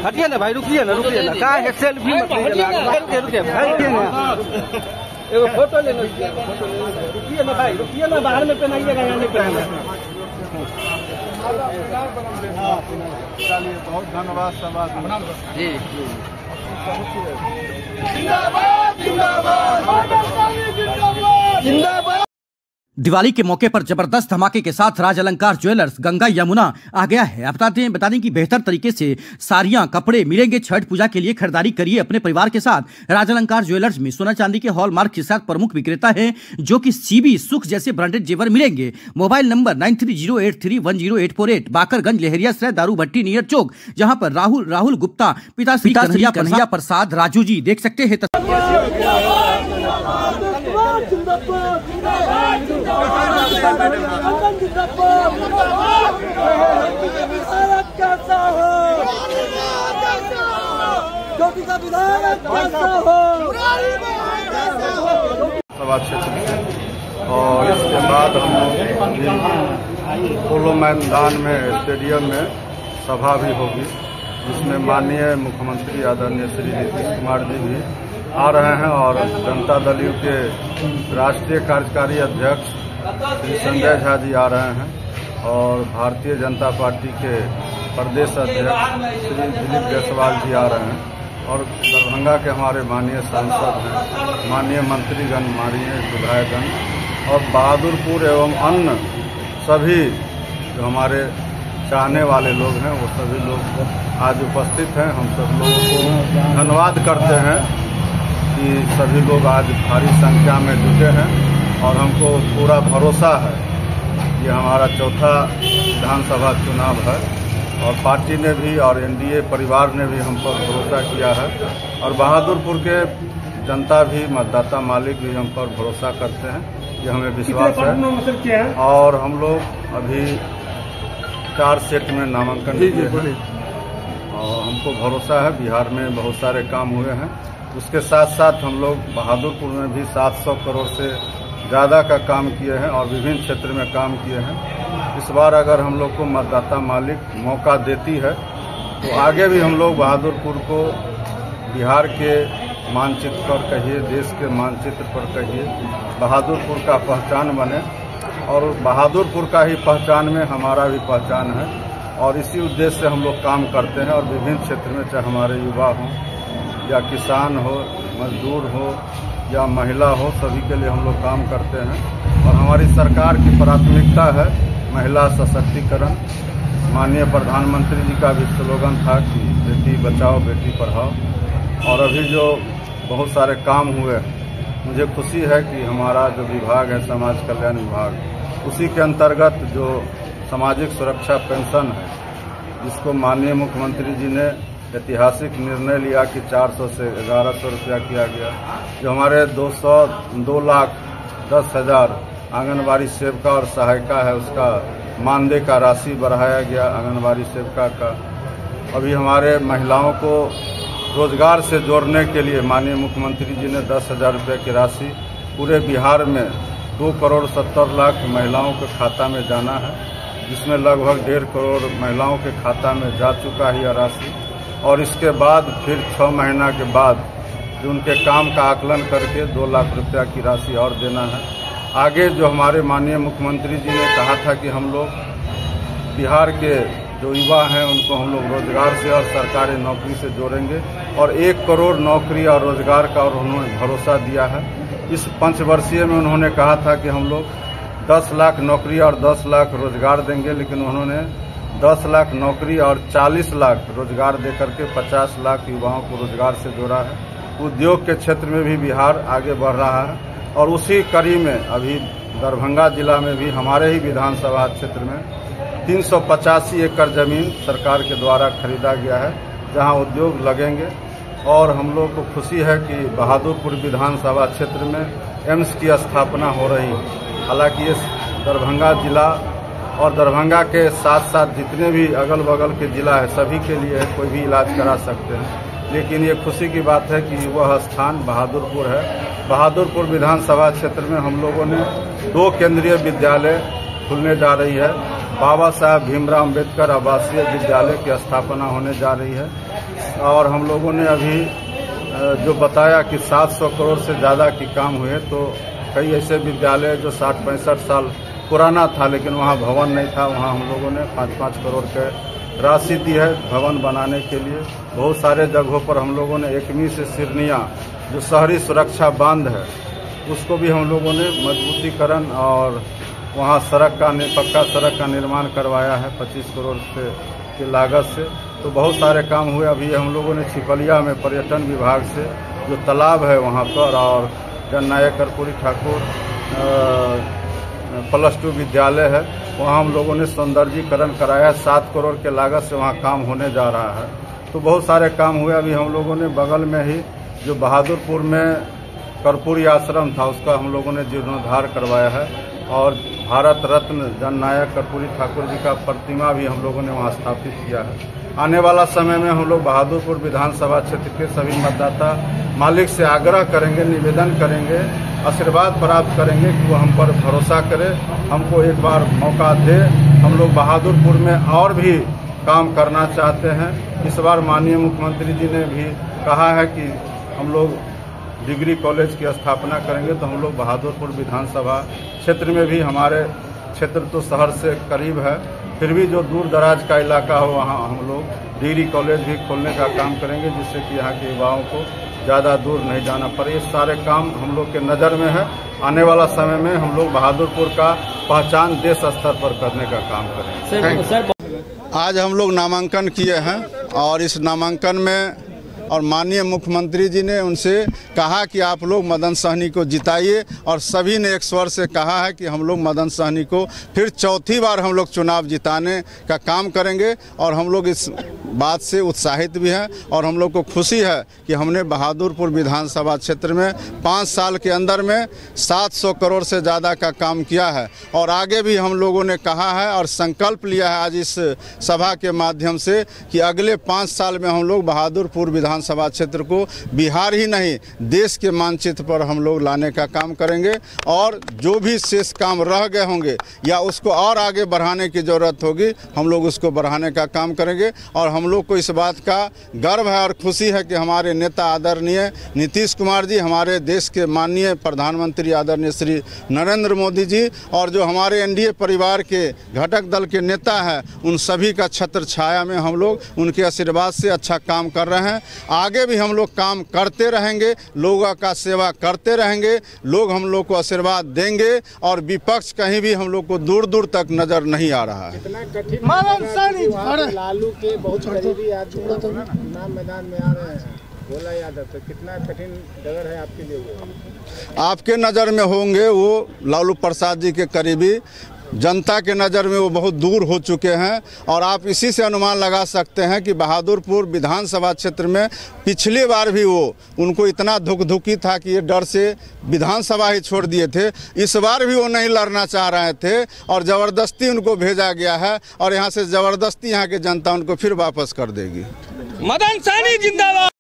हटिए ना भाई, रुकिए ना क्या है, सेल्फी मत रुकिए भाई, एगो फोटो लेना, रुकिए ना भाई, रुकिए ना, बाहर में पहनाइएगा, यहाँ नहीं पहनाना। चलिए बहुत धन्यवाद समाज जी। जिंदाबाद जिंदाबाद जिंदाबाद। दिवाली के मौके पर जबरदस्त धमाके के साथ राज अलंकार ज्वेलर्स गंगा यमुना आ गया है। बता दें कि बेहतर तरीके से साड़ियां कपड़े मिलेंगे। छठ पूजा के लिए खरीदारी करिए अपने परिवार के साथ। राज अलंकार ज्वेलर्स में सोना चांदी के हॉलमार्क के साथ प्रमुख विक्रेता है, जो कि सीबी सुख जैसे ब्रांडेड जेवर मिलेंगे। मोबाइल नंबर 9308310848, बाकरगंज लहरियासराय दारू भट्टी नियर चौक, जहां पर राहुल गुप्ता पिता श्री कन्हैया प्रसाद राजू जी देख सकते हैं। सभा क्षेत्र में, और इसके बाद हम लोग पोलो मैदान में स्टेडियम में सभा भी होगी, जिसमें माननीय मुख्यमंत्री आदरणीय श्री नीतीश कुमार जी भी आ रहे हैं और जनता दल यू के राष्ट्रीय कार्यकारी अध्यक्ष श्री संजय झा जी आ रहे हैं और भारतीय जनता पार्टी के प्रदेश अध्यक्ष श्री दिलीप जायसवाल जी आ रहे हैं और दरभंगा के हमारे माननीय सांसद हैं, माननीय मंत्रीगण, माननीय विधायकगण और बहादुरपुर एवं अन्य सभी जो हमारे चाहने वाले लोग हैं वो सभी लोग आज उपस्थित हैं। हम सब लोगों को धन्यवाद करते हैं कि सभी लोग आज भारी संख्या में जुटे हैं और हमको पूरा भरोसा है कि हमारा चौथा विधानसभा चुनाव है और पार्टी ने भी और एनडीए परिवार ने भी हम पर भरोसा किया है और बहादुरपुर के जनता भी, मतदाता मालिक भी हम पर भरोसा करते हैं, ये हमें विश्वास है। और हम लोग अभी 4 सेट में नामांकन किए हैं और हमको भरोसा है बिहार में बहुत सारे काम हुए हैं। उसके साथ साथ हम लोग बहादुरपुर में भी 700 करोड़ से ज़्यादा का काम किए हैं और विभिन्न क्षेत्र में काम किए हैं। इस बार अगर हम लोग को मतदाता मालिक मौका देती है तो आगे भी हम लोग बहादुरपुर को बिहार के मानचित्र पर कहिए, देश के मानचित्र पर कहिए, बहादुरपुर का पहचान बने और बहादुरपुर का ही पहचान में हमारा भी पहचान है और इसी उद्देश्य से हम लोग काम करते हैं और विभिन्न क्षेत्र में चाहे हमारे युवा हों या किसान हो, मजदूर हो या महिला हो, सभी के लिए हम लोग काम करते हैं और हमारी सरकार की प्राथमिकता है महिला सशक्तिकरण। माननीय प्रधानमंत्री जी का भी स्लोगन था कि बेटी बचाओ बेटी पढ़ाओ और अभी जो बहुत सारे काम हुए, मुझे खुशी है कि हमारा जो विभाग है समाज कल्याण विभाग, उसी के अंतर्गत जो सामाजिक सुरक्षा पेंशन है, जिसको माननीय मुख्यमंत्री जी ने ऐतिहासिक निर्णय लिया कि 400 से 1100 रुपया किया गया, जो हमारे 2,10,000 आंगनबाड़ी सेविका और सहायिका है उसका मानदेय का राशि बढ़ाया गया आंगनबाड़ी सेविका का। अभी हमारे महिलाओं को रोजगार से जोड़ने के लिए माननीय मुख्यमंत्री जी ने 10,000 रुपये की राशि पूरे बिहार में 2,70,00,000 महिलाओं के खाता में जाना है, जिसमें लगभग 1.5 करोड़ महिलाओं के खाता में जा चुका है यह राशि और इसके बाद फिर 6 महीना के बाद जो उनके काम का आकलन करके 2 लाख रुपया की राशि और देना है। आगे जो हमारे माननीय मुख्यमंत्री जी ने कहा था कि हम लोग बिहार के जो युवा हैं उनको हम लोग रोजगार से और सरकारी नौकरी से जोड़ेंगे और 1 करोड़ नौकरी और रोजगार का और उन्होंने भरोसा दिया है। इस 5 वर्षीय में उन्होंने कहा था कि हम लोग 10 लाख नौकरी और 10 लाख रोजगार देंगे, लेकिन उन्होंने 10 लाख नौकरी और 40 लाख रोजगार देकर के 50 लाख युवाओं को रोजगार से जोड़ा है। उद्योग के क्षेत्र में भी बिहार आगे बढ़ रहा है और उसी कड़ी में अभी दरभंगा जिला में भी हमारे ही विधानसभा क्षेत्र में 385 एकड़ जमीन सरकार के द्वारा खरीदा गया है, जहां उद्योग लगेंगे और हम लोग को खुशी है कि बहादुरपुर विधानसभा क्षेत्र में एम्स की स्थापना हो रही है। हालांकि ये दरभंगा जिला और दरभंगा के साथ साथ जितने भी अगल बगल के जिला है सभी के लिए है, कोई भी इलाज करा सकते हैं। लेकिन ये खुशी की बात है कि वह स्थान बहादुरपुर है। बहादुरपुर विधानसभा क्षेत्र में हम लोगों ने 2 केंद्रीय विद्यालय खुलने जा रही है। बाबा साहब भीमराव अम्बेडकर आवासीय विद्यालय की स्थापना होने जा रही है। और हम लोगों ने अभी जो बताया कि 700 करोड़ से ज़्यादा की काम हुए, तो कई ऐसे विद्यालय जो 60-65 साल पुराना था लेकिन वहाँ भवन नहीं था, वहाँ हम लोगों ने 5-5 करोड़ के राशि दी है भवन बनाने के लिए। बहुत सारे जगहों पर हम लोगों ने एकमी से सिरनिया जो शहरी सुरक्षा बांध है उसको भी हम लोगों ने मजबूतीकरण और वहाँ पक्का सड़क का निर्माण करवाया है 25 करोड़ से की लागत से। तो बहुत सारे काम हुए। अभी हम लोगों ने छिपलिया में पर्यटन विभाग से जो तालाब है वहाँ पर और जननायक कर्पूरी ठाकुर +2 विद्यालय है वहाँ हम लोगों ने सौंदर्यीकरण कराया। 7 करोड़ के लागत से वहाँ काम होने जा रहा है। तो बहुत सारे काम हुए। अभी हम लोगों ने बगल में ही जो बहादुरपुर में कर्पूरी आश्रम था उसका हम लोगों ने जीर्णोद्धार करवाया है और भारत रत्न जननायक कर्पूरी ठाकुर जी का प्रतिमा भी हम लोगों ने वहाँ स्थापित किया है। आने वाला समय में हम लोग बहादुरपुर विधानसभा क्षेत्र के सभी मतदाता मालिक से आग्रह करेंगे, निवेदन करेंगे, आशीर्वाद प्राप्त करेंगे कि वो हम पर भरोसा करे, हमको एक बार मौका दे। हम लोग बहादुरपुर में और भी काम करना चाहते हैं। इस बार माननीय मुख्यमंत्री जी ने भी कहा है कि हम लोग डिग्री कॉलेज की स्थापना करेंगे, तो हम लोग बहादुरपुर विधानसभा क्षेत्र में भी, हमारे क्षेत्र तो शहर से करीब है, फिर भी जो दूर दराज का इलाका हो वहाँ हम लोग डिग्री कॉलेज भी खोलने का काम करेंगे जिससे कि यहाँ के युवाओं को ज़्यादा दूर नहीं जाना पड़े। ये सारे काम हम लोग के नज़र में है। आने वाला समय में हम लोग बहादुरपुर का पहचान देश स्तर पर करने का काम करेंगे। आज हम लोग नामांकन किए हैं और इस नामांकन में और माननीय मुख्यमंत्री जी ने उनसे कहा कि आप लोग मदन सहनी को जिताइए और सभी ने एक स्वर से कहा है कि हम लोग मदन सहनी को फिर 4थी बार हम लोग चुनाव जिताने का काम करेंगे। और हम लोग इस बात से उत्साहित भी हैं और हम लोग को खुशी है कि हमने बहादुरपुर विधानसभा क्षेत्र में 5 साल के अंदर में 700 करोड़ से ज़्यादा का काम किया है। और आगे भी हम लोगों ने कहा है और संकल्प लिया है आज इस सभा के माध्यम से कि अगले 5 साल में हम लोग बहादुरपुर विधानसभा क्षेत्र को बिहार ही नहीं देश के मानचित्र पर हम लोग लाने का काम करेंगे। और जो भी शेष काम रह गए होंगे या उसको और आगे बढ़ाने की ज़रूरत होगी हम लोग उसको बढ़ाने का काम करेंगे। और हम लोग को इस बात का गर्व है और खुशी है कि हमारे नेता आदरणीय नीतीश कुमार जी, हमारे देश के माननीय प्रधानमंत्री आदरणीय श्री नरेंद्र मोदी जी और जो हमारे एनडीए परिवार के घटक दल के नेता हैं उन सभी का छत्र छाया में हम लोग उनके आशीर्वाद से अच्छा काम कर रहे हैं। आगे भी हम लोग काम करते रहेंगे, लोगों का सेवा करते रहेंगे, लोग हम लोग को आशीर्वाद देंगे और विपक्ष कहीं भी हम लोग को दूर दूर तक नजर नहीं आ रहा है। लालू के बहुत करीबी आदमी चुनाव मैदान में आ रहे हैं, भोला यादव, तो कितना कठिन डगर है आपके लिए? आपके नज़र में होंगे वो लालू प्रसाद जी के करीबी, जनता के नज़र में वो बहुत दूर हो चुके हैं। और आप इसी से अनुमान लगा सकते हैं कि बहादुरपुर विधानसभा क्षेत्र में पिछली बार भी वो उनको इतना धुकधुकी था कि ये डर से विधानसभा ही छोड़ दिए थे। इस बार भी वो नहीं लड़ना चाह रहे थे और ज़बरदस्ती उनको भेजा गया है और यहाँ से ज़बरदस्ती यहाँ की जनता उनको फिर वापस कर देगी। मदन सहनी जिंदाबाद।